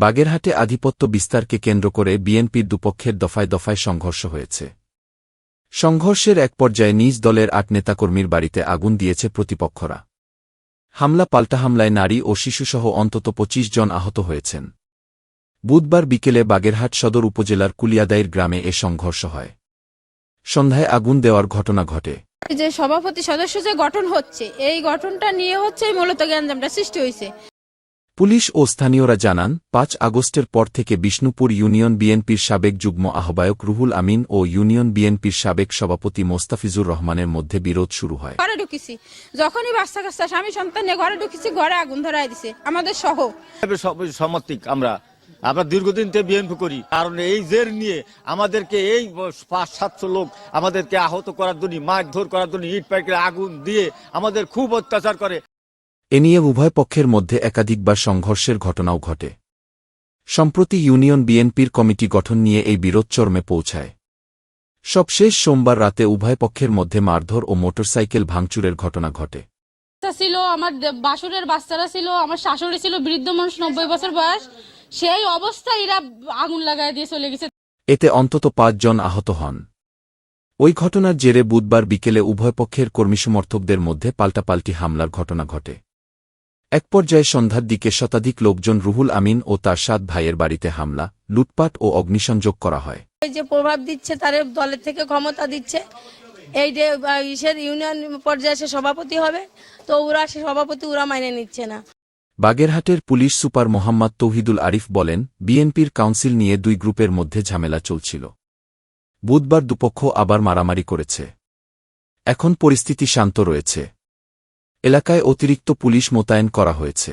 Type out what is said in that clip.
বাগেরহাটে আধিপত্য বিস্তারকে কেন্দ্র করে বিএনপির দুপক্ষের দফায় দফায় সংঘর্ষ হয়েছে। সংঘর্ষের এক পর্যায়ে নিজ দলের ৮ নেতাকর্মীর বাড়িতে আগুন দিয়েছে প্রতিপক্ষরা। হামলা পাল্টা হামলায় নারী ও শিশুসহ অন্তত ২৫ জন আহত হয়েছেন। বুধবার বিকেলে বাগেরহাট সদর উপজেলার কুলিয়াদাইর গ্রামে এ সংঘর্ষ হয়। সন্ধ্যায় আগুন দেওয়ার ঘটনা ঘটে। যে সভাপতি সদস্য যে গঠন হচ্ছে, এই গঠনটা নিয়ে মূলত গ্যাঞ্জামটা সৃষ্টি হয়েছে। পুলিশ ও স্থানীয়রা জানান, ৫ আগস্টের পর থেকে বিষ্ণুপুর ইউনিয়ন বিএনপির সাবেক যুগ্ম আহ্বায়ক রুহুল আমিন ও ইউনিয়ন বিএনপির সাবেক সভাপতি মোস্তাফিজুর রহমানের মধ্যে বিরোধ শুরু হয়। ঘরে ঢুকেছি, যখনই বাচ্চা কাচ্চা স্বামী সন্তান নিয়ে ঘরে ঢুকেছি, ঘরে আগুন ধরায় দিছে আমাদের সহ। সমর্থক আমরা দীর্ঘদিন থেকে বিএনপি করি, কারণ এই জের নিয়ে আমাদেরকে এই ৫-৭০০ লোক আমাদেরকে আহত করার জন্য, মারধর করার জন্য, ইট পাইকে আগুন দিয়ে আমাদের খুব অত্যাচার করে। এ নিয়ে উভয় পক্ষের মধ্যে একাধিকবার সংঘর্ষের ঘটনাও ঘটে। সম্প্রতি ইউনিয়ন বিএনপির কমিটি গঠন নিয়ে এই বিরোধ চরমে পৌঁছায়। সবশেষ সোমবার রাতে উভয় পক্ষের মধ্যে মারধর ও মোটরসাইকেল ভাঙচুরের ঘটনা ঘটে। ছিল আমার বাসুরের বাচ্চারা ছিল, আমার শাশুড়ি ছিল বৃদ্ধ মানুষ, ৯০ বছর বয়স, সেই অবস্থায় এরা আগুন লাগায় দিয়ে চলে গেছে। এতে অন্তত ৫ জন আহত হন। ওই ঘটনার জেরে বুধবার বিকেলে উভয় পক্ষের কর্মীসমর্থকদের মধ্যে পাল্টাপাল্টি হামলার ঘটনা ঘটে। এক পর্যায়ে সন্ধ্যার দিকে শতাধিক লোকজন রুহুল আমিন ও তার ৭ ভাইয়ের বাড়িতে হামলা, লুটপাট ও অগ্নিসংযোগ করা হয়। যে প্রভাব দিচ্ছে, তার দলের থেকে ক্ষমতা দিচ্ছে, এই যে ইউনিয়ন পর্যায়ে সে সভাপতি হবে, তো ওরা সে সভাপতি ওরা মাইনে নিচ্ছে না। বাগেরহাটের পুলিশ সুপার মোহাম্মদ তৌহিদুল আরিফ বলেন, বিএনপির কাউন্সিল নিয়ে দুই গ্রুপের মধ্যে ঝামেলা চলছিল। বুধবার দুপক্ষ আবার মারামারি করেছে। এখন পরিস্থিতি শান্ত রয়েছে। এলাকায় অতিরিক্ত পুলিশ মোতায়েন করা হয়েছে।